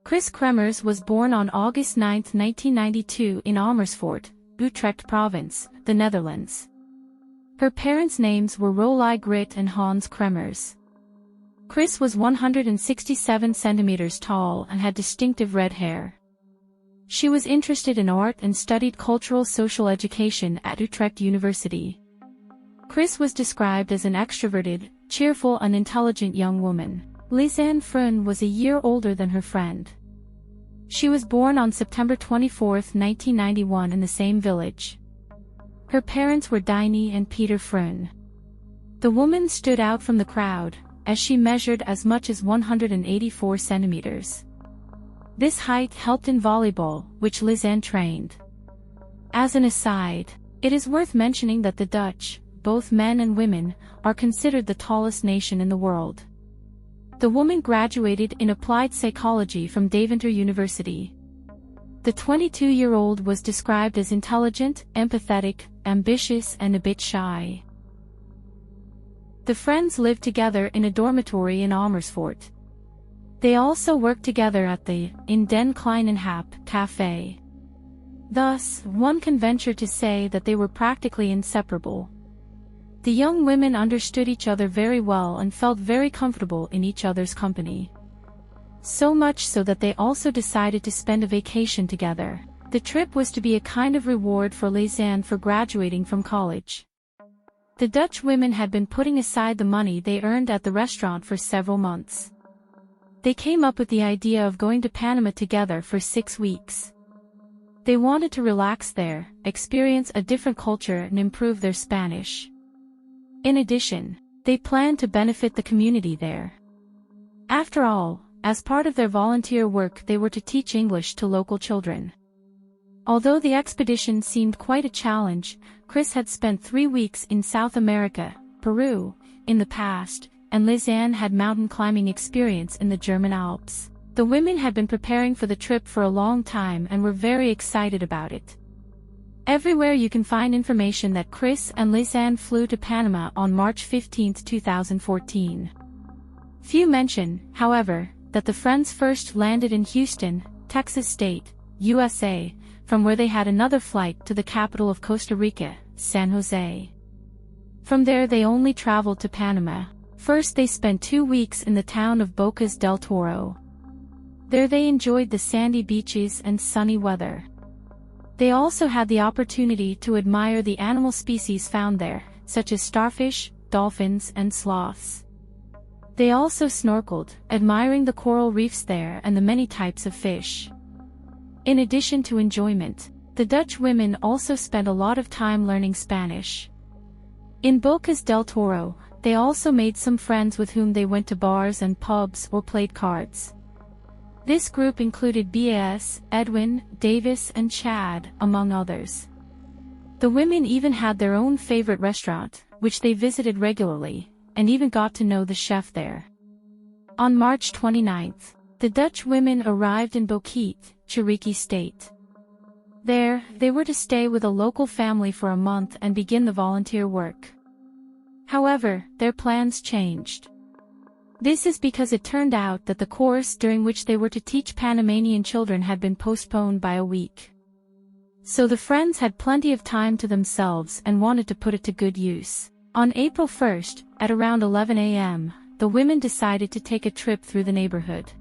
Kris Kremers was born on August 9, 1992 in Amersfoort, Utrecht Province, the Netherlands. Her parents' names were Roelai Grit and Hans Kremers. Kris was 167 centimeters tall and had distinctive red hair. She was interested in art and studied cultural social education at Utrecht University. Kris was described as an extroverted, cheerful and intelligent young woman. Lisanne Freun was a year older than her friend. She was born on September 24, 1991 in the same village. Her parents were Dini and Peter Freun. The woman stood out from the crowd, as she measured as much as 184 centimeters. This height helped in volleyball, which Lisanne trained. As an aside, it is worth mentioning that the Dutch, both men and women, are considered the tallest nation in the world. The woman graduated in applied psychology from Deventer University. The 22-year-old was described as intelligent, empathetic, ambitious and a bit shy. The friends lived together in a dormitory in Amersfoort. They also worked together at the In den Kleinen Hap cafe. Thus, one can venture to say that they were practically inseparable. The young women understood each other very well and felt very comfortable in each other's company. So much so that they also decided to spend a vacation together. The trip was to be a kind of reward for Lisanne for graduating from college. The Dutch women had been putting aside the money they earned at the restaurant for several months. They came up with the idea of going to Panama together for 6 weeks. They wanted to relax there, experience a different culture and improve their Spanish. In addition, they planned to benefit the community there. After all, as part of their volunteer work they were to teach English to local children. Although the expedition seemed quite a challenge, Kris had spent 3 weeks in South America, Peru, in the past, and Lisanne had mountain climbing experience in the German Alps. The women had been preparing for the trip for a long time and were very excited about it. Everywhere you can find information that Kris and Lisanne flew to Panama on March 15, 2014. Few mention, however, that the friends first landed in Houston, Texas State, USA, from where they had another flight to the capital of Costa Rica, San Jose. From there they only traveled to Panama. First they spent 2 weeks in the town of Bocas del Toro. There they enjoyed the sandy beaches and sunny weather. They also had the opportunity to admire the animal species found there, such as starfish, dolphins and sloths. They also snorkeled, admiring the coral reefs there and the many types of fish. In addition to enjoyment, the Dutch women also spent a lot of time learning Spanish. In Bocas del Toro, they also made some friends with whom they went to bars and pubs or played cards. This group included Bas, Edwin, Davis and Chad, among others. The women even had their own favorite restaurant, which they visited regularly, and even got to know the chef there. On March 29th, the Dutch women arrived in Boquete, Chiriquí State. There, they were to stay with a local family for a month and begin the volunteer work. However, their plans changed. This is because it turned out that the course during which they were to teach Panamanian children had been postponed by a week. So the friends had plenty of time to themselves and wanted to put it to good use. On April 1st, at around 11 a.m., the women decided to take a trip through the neighborhood.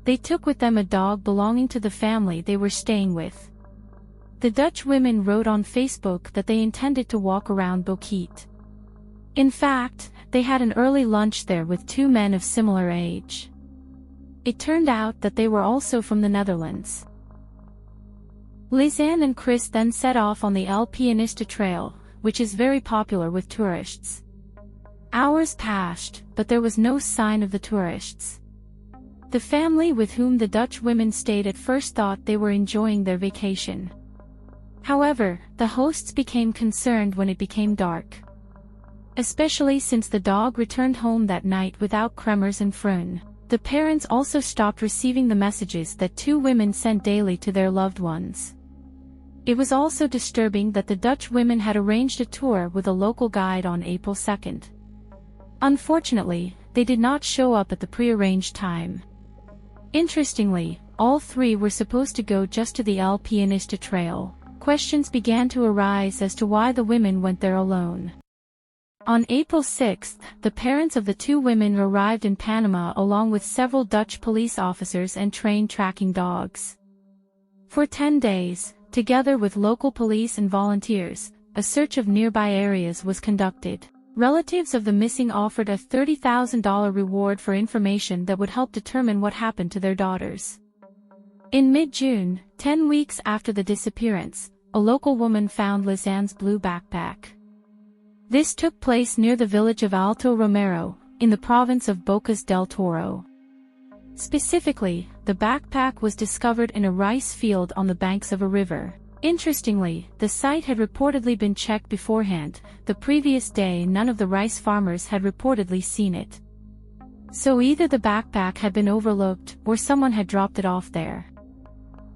They took with them a dog belonging to the family they were staying with. The Dutch women wrote on Facebook that they intended to walk around Boquete. In fact, they had an early lunch there with 2 men of similar age. It turned out that they were also from the Netherlands. Lisanne and Kris then set off on the El Pianista Trail, which is very popular with tourists. Hours passed, but there was no sign of the tourists. The family with whom the Dutch women stayed at first thought they were enjoying their vacation. However, the hosts became concerned when it became dark. Especially since the dog returned home that night without Kremers and Freun. The parents also stopped receiving the messages that 2 women sent daily to their loved ones. It was also disturbing that the Dutch women had arranged a tour with a local guide on April 2nd. Unfortunately, they did not show up at the prearranged time. Interestingly, all three were supposed to go just to the El Pianista Trail. Questions began to arise as to why the women went there alone. On April 6, the parents of the two women arrived in Panama along with several Dutch police officers and trained tracking dogs. For 10 days, together with local police and volunteers, a search of nearby areas was conducted. Relatives of the missing offered a $30,000 reward for information that would help determine what happened to their daughters. In mid-June, 10 weeks after the disappearance, a local woman found Lisanne's blue backpack. This took place near the village of Alto Romero, in the province of Bocas del Toro. Specifically, the backpack was discovered in a rice field on the banks of a river. Interestingly, the site had reportedly been checked beforehand. The previous day none of the rice farmers had reportedly seen it. So either the backpack had been overlooked or someone had dropped it off there.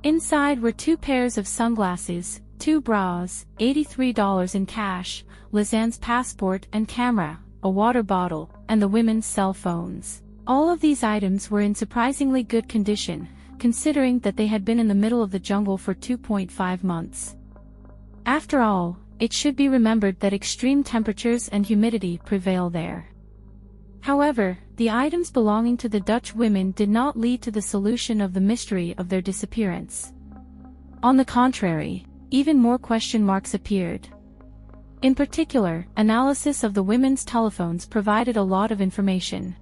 Inside were 2 pairs of sunglasses, 2 bras, $83 in cash, Lisanne's passport and camera, a water bottle, and the women's cell phones. All of these items were in surprisingly good condition, considering that they had been in the middle of the jungle for 2.5 months. After all, it should be remembered that extreme temperatures and humidity prevail there. However, the items belonging to the Dutch women did not lead to the solution of the mystery of their disappearance. On the contrary, even more question marks appeared. In particular, analysis of the women's telephones provided a lot of information.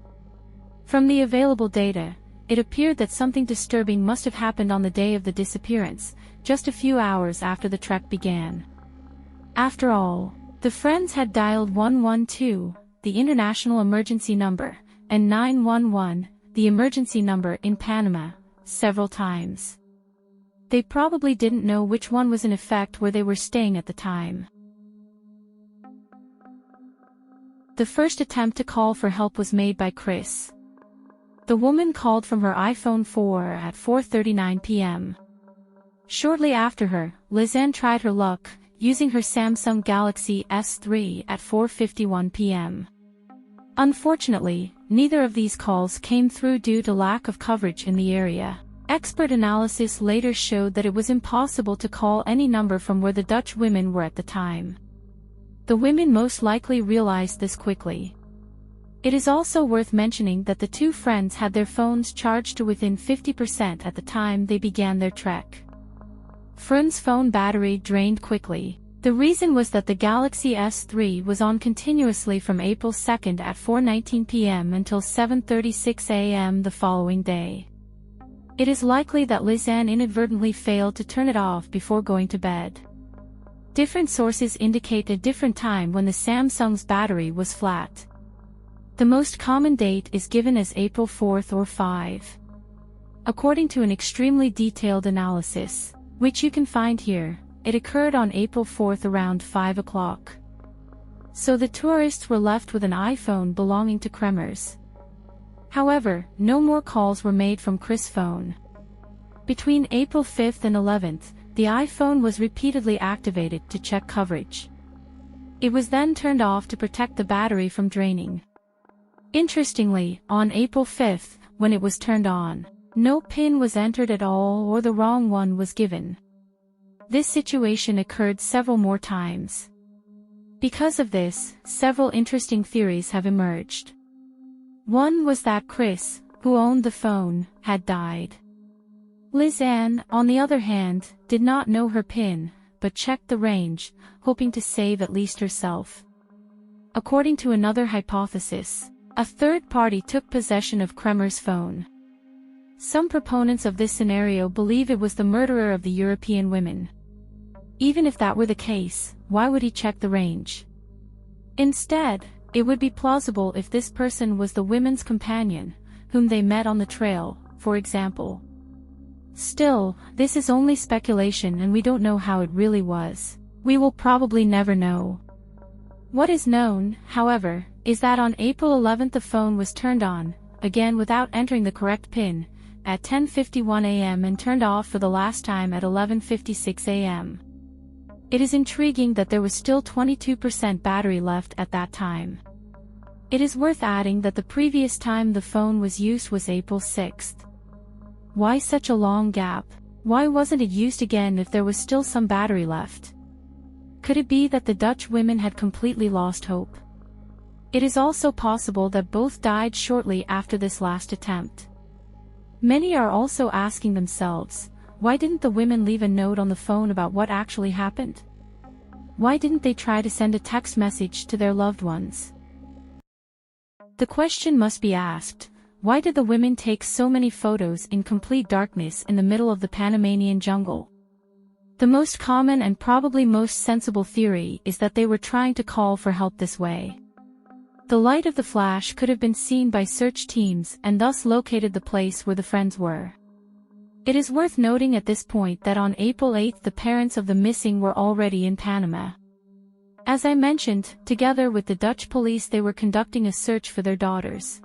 From the available data, it appeared that something disturbing must have happened on the day of the disappearance, just a few hours after the trek began. After all, the friends had dialed 112, the international emergency number, and 911, the emergency number in Panama, several times. They probably didn't know which one was in effect where they were staying at the time. The first attempt to call for help was made by Kris. The woman called from her iPhone 4 at 4:39 p.m. Shortly after her, Lisanne tried her luck, using her Samsung Galaxy S3 at 4:51 p.m. Unfortunately, neither of these calls came through due to lack of coverage in the area. Expert analysis later showed that it was impossible to call any number from where the Dutch women were at the time. The women most likely realized this quickly. It is also worth mentioning that the two friends had their phones charged to within 50% at the time they began their trek. Friend's phone battery drained quickly. The reason was that the Galaxy S3 was on continuously from April 2 at 4:19 p.m. until 7:36 a.m. the following day. It is likely that Lisanne inadvertently failed to turn it off before going to bed. Different sources indicate a different time when the Samsung's battery was flat. The most common date is given as April 4 or 5. According to an extremely detailed analysis, which you can find here, it occurred on April 4 around 5 o'clock. So the tourists were left with an iPhone belonging to Kremers. However, no more calls were made from Kris' phone. Between April 5 and 11th, the iPhone was repeatedly activated to check coverage. It was then turned off to protect the battery from draining. Interestingly, on April 5, when it was turned on, no PIN was entered at all or the wrong one was given. This situation occurred several more times. Because of this, several interesting theories have emerged. One was that Kris, who owned the phone, had died. Lisanne, on the other hand, did not know her PIN, but checked the range, hoping to save at least herself. According to another hypothesis, a third party took possession of Kremers' phone. Some proponents of this scenario believe it was the murderer of the European women. Even if that were the case, why would he check the range? Instead, it would be plausible if this person was the women's companion, whom they met on the trail, for example. Still, this is only speculation and we don't know how it really was. We will probably never know. What is known, however, is that on April 11 the phone was turned on, again without entering the correct PIN, at 10:51 a.m. and turned off for the last time at 11:56 a.m. It is intriguing that there was still 22% battery left at that time. It is worth adding that the previous time the phone was used was April 6th. Why such a long gap? Why wasn't it used again if there was still some battery left? Could it be that the Dutch women had completely lost hope? It is also possible that both died shortly after this last attempt. Many are also asking themselves, why didn't the women leave a note on the phone about what actually happened? Why didn't they try to send a text message to their loved ones? The question must be asked, why did the women take so many photos in complete darkness in the middle of the Panamanian jungle? The most common and probably most sensible theory is that they were trying to call for help this way. The light of the flash could have been seen by search teams and thus located the place where the friends were. It is worth noting at this point that on April 8th the parents of the missing were already in Panama. As I mentioned, together with the Dutch police they were conducting a search for their daughters.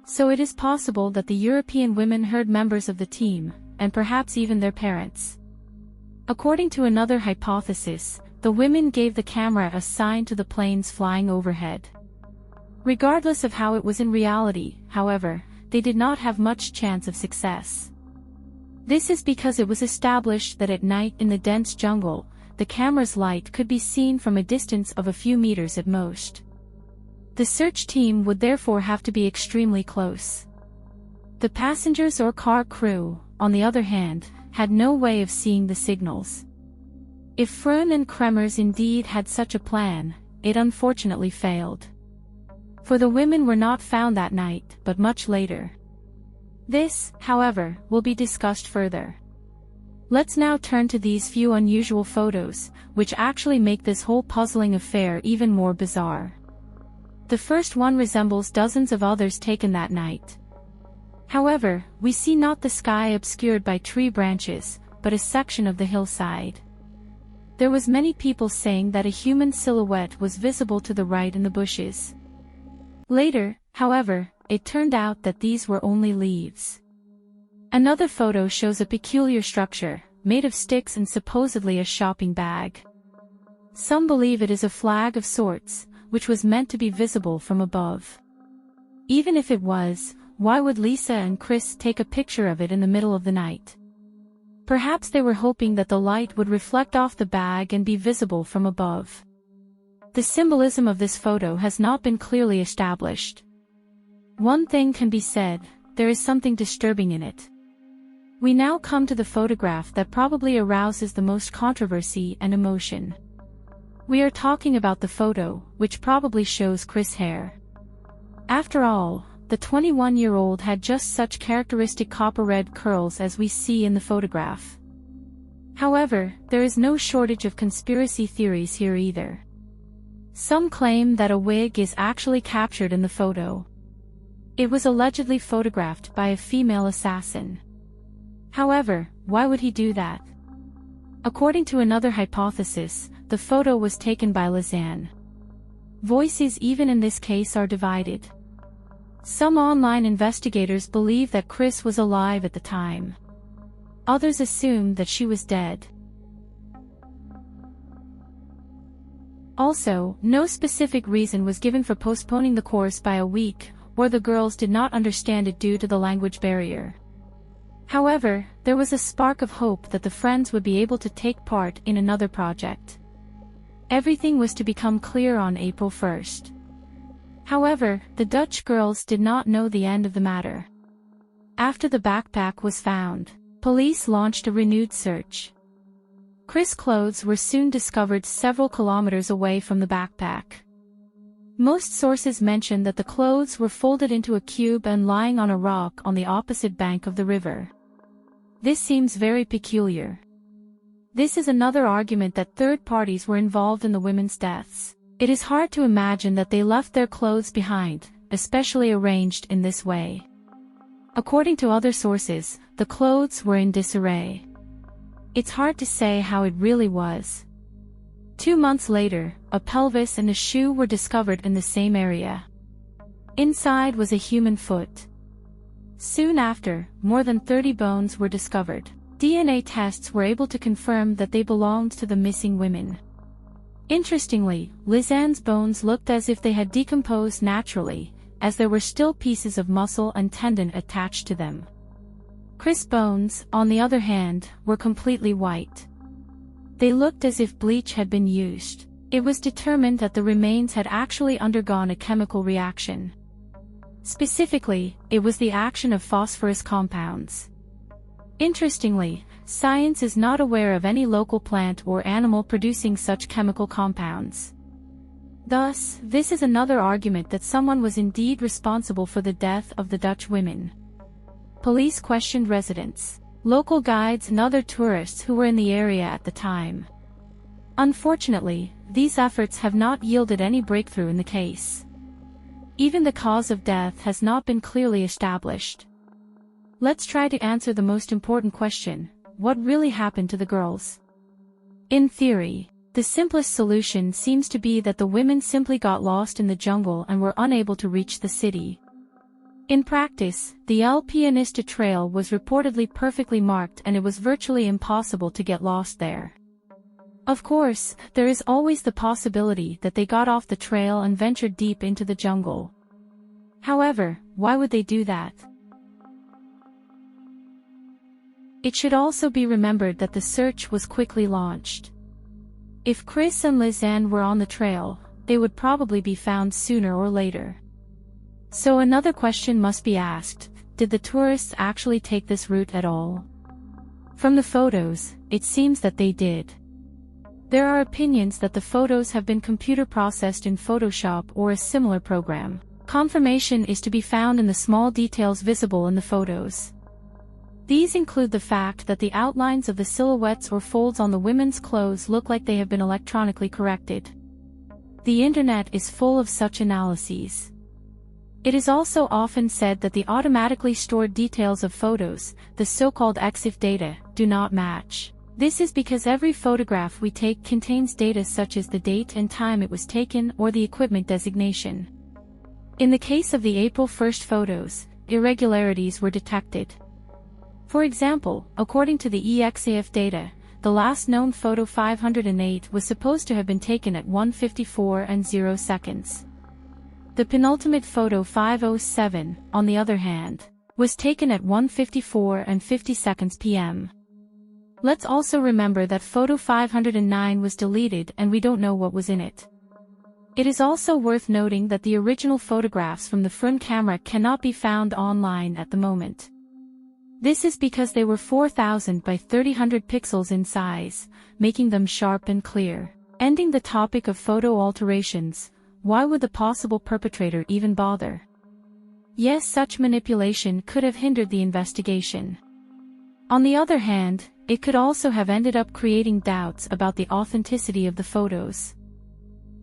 So it is possible that the European women heard members of the team, and perhaps even their parents. According to another hypothesis, the women gave the camera a sign to the planes flying overhead. Regardless of how it was in reality, however, they did not have much chance of success. This is because it was established that at night in the dense jungle, the camera's light could be seen from a distance of a few meters at most. The search team would therefore have to be extremely close. The passengers or car crew, on the other hand, had no way of seeing the signals. If Freund and Kremers indeed had such a plan, it unfortunately failed. For the women were not found that night, but much later. This, however, will be discussed further. Let's now turn to these few unusual photos, which actually make this whole puzzling affair even more bizarre. The first one resembles dozens of others taken that night. However, we see not the sky obscured by tree branches, but a section of the hillside. There was many people saying that a human silhouette was visible to the right in the bushes. Later, however, it turned out that these were only leaves. Another photo shows a peculiar structure, made of sticks and supposedly a shopping bag. Some believe it is a flag of sorts, which was meant to be visible from above. Even if it was, why would Lisa and Kris take a picture of it in the middle of the night? Perhaps they were hoping that the light would reflect off the bag and be visible from above. The symbolism of this photo has not been clearly established. One thing can be said, there is something disturbing in it. We now come to the photograph that probably arouses the most controversy and emotion. We are talking about the photo, which probably shows Kris' hair. After all, the 21-year-old had just such characteristic copper-red curls as we see in the photograph. However, there is no shortage of conspiracy theories here either. Some claim that a wig is actually captured in the photo. It was allegedly photographed by a female assassin. However, why would he do that? According to another hypothesis, the photo was taken by Lisanne. Voices even in this case are divided. Some online investigators believe that Kris was alive at the time. Others assume that she was dead. Also, no specific reason was given for postponing the course by a week, or the girls did not understand it due to the language barrier. However, there was a spark of hope that the friends would be able to take part in another project. Everything was to become clear on April 1st. However, the Dutch girls did not know the end of the matter. After the backpack was found, police launched a renewed search. Kris' clothes were soon discovered several kilometers away from the backpack. Most sources mention that the clothes were folded into a cube and lying on a rock on the opposite bank of the river. This seems very peculiar. This is another argument that third parties were involved in the women's deaths. It is hard to imagine that they left their clothes behind, especially arranged in this way. According to other sources, the clothes were in disarray. It's hard to say how it really was. 2 months later, a pelvis and a shoe were discovered in the same area. Inside was a human foot. Soon after, more than 30 bones were discovered. DNA tests were able to confirm that they belonged to the missing women. Interestingly, Lisanne's bones looked as if they had decomposed naturally, as there were still pieces of muscle and tendon attached to them. Kris' bones, on the other hand, were completely white. They looked as if bleach had been used. It was determined that the remains had actually undergone a chemical reaction. Specifically, it was the action of phosphorus compounds. Interestingly, science is not aware of any local plant or animal producing such chemical compounds. Thus, this is another argument that someone was indeed responsible for the death of the Dutch women. Police questioned residents, local guides and other tourists who were in the area at the time. Unfortunately, these efforts have not yielded any breakthrough in the case. Even the cause of death has not been clearly established. Let's try to answer the most important question: what really happened to the girls? In theory, the simplest solution seems to be that the women simply got lost in the jungle and were unable to reach the city. In practice, the El Pianista Trail was reportedly perfectly marked and it was virtually impossible to get lost there. Of course, there is always the possibility that they got off the trail and ventured deep into the jungle. However, why would they do that? It should also be remembered that the search was quickly launched. If Kris and Lisanne were on the trail, they would probably be found sooner or later. So another question must be asked: did the tourists actually take this route at all? From the photos, it seems that they did. There are opinions that the photos have been computer processed in Photoshop or a similar program. Confirmation is to be found in the small details visible in the photos. These include the fact that the outlines of the silhouettes or folds on the women's clothes look like they have been electronically corrected. The internet is full of such analyses. It is also often said that the automatically stored details of photos, the so-called EXIF data, do not match. This is because every photograph we take contains data such as the date and time it was taken or the equipment designation. In the case of the April 1st photos, irregularities were detected. For example, according to the EXIF data, the last known photo 508 was supposed to have been taken at 1:54:0. The penultimate photo 507, on the other hand, was taken at 1:54:50 p.m. Let's also remember that photo 509 was deleted and we don't know what was in it. It is also worth noting that the original photographs from the front camera cannot be found online at the moment. This is because they were 4000 by 3000 pixels in size, making them sharp and clear. Ending the topic of photo alterations, why would the possible perpetrator even bother? Yes, such manipulation could have hindered the investigation. On the other hand, it could also have ended up creating doubts about the authenticity of the photos.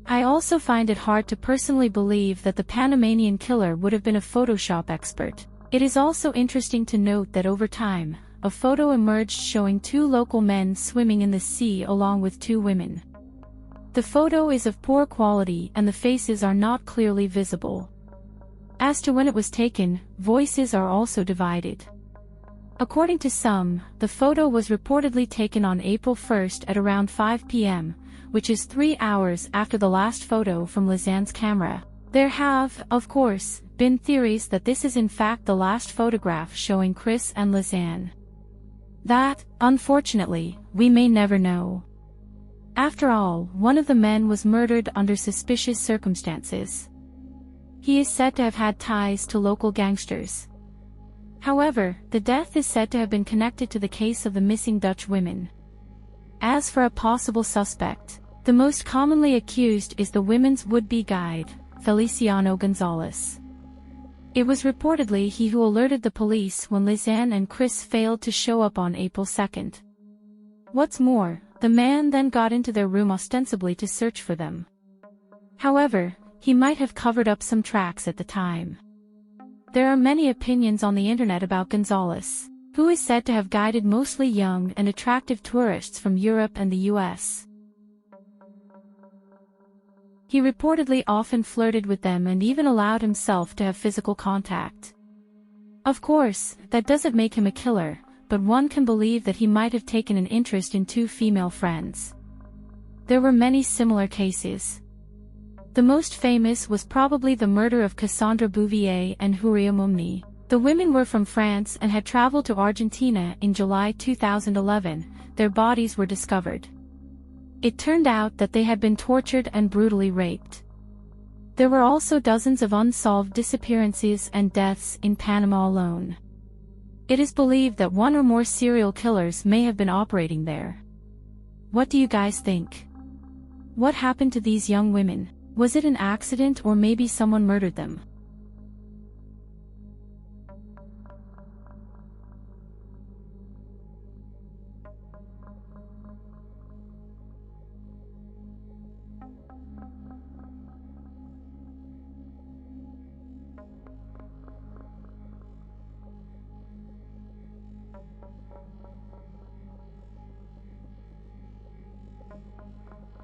I also find it hard to personally believe that the Panamanian killer would have been a Photoshop expert. It is also interesting to note that over time, a photo emerged showing two local men swimming in the sea along with two women. The photo is of poor quality and the faces are not clearly visible. As to when it was taken, voices are also divided. According to some, the photo was reportedly taken on April 1st at around 5 p.m., which is 3 hours after the last photo from Lisanne's camera. There have, of course, been theories that this is in fact the last photograph showing Kris and Lisanne. That, unfortunately, we may never know. After all, one of the men was murdered under suspicious circumstances. He is said to have had ties to local gangsters. However, the death is said to have been connected to the case of the missing Dutch women. As for a possible suspect, the most commonly accused is the women's would-be guide, Feliciano Gonzalez. It was reportedly he who alerted the police when Lisanne and Kris failed to show up on April 2nd. What's more, the man then got into their room ostensibly to search for them. However, he might have covered up some tracks at the time. There are many opinions on the internet about Gonzalez, who is said to have guided mostly young and attractive tourists from Europe and the US. He reportedly often flirted with them and even allowed himself to have physical contact. Of course, that doesn't make him a killer, but one can believe that he might have taken an interest in two female friends. There were many similar cases. The most famous was probably the murder of Cassandra Bouvier and Huria Mumni. The women were from France and had traveled to Argentina in July 2011. Their bodies were discovered. It turned out that they had been tortured and brutally raped. There were also dozens of unsolved disappearances and deaths in Panama alone. It is believed that one or more serial killers may have been operating there. What do you guys think? What happened to these young women? Was it an accident or maybe someone murdered them?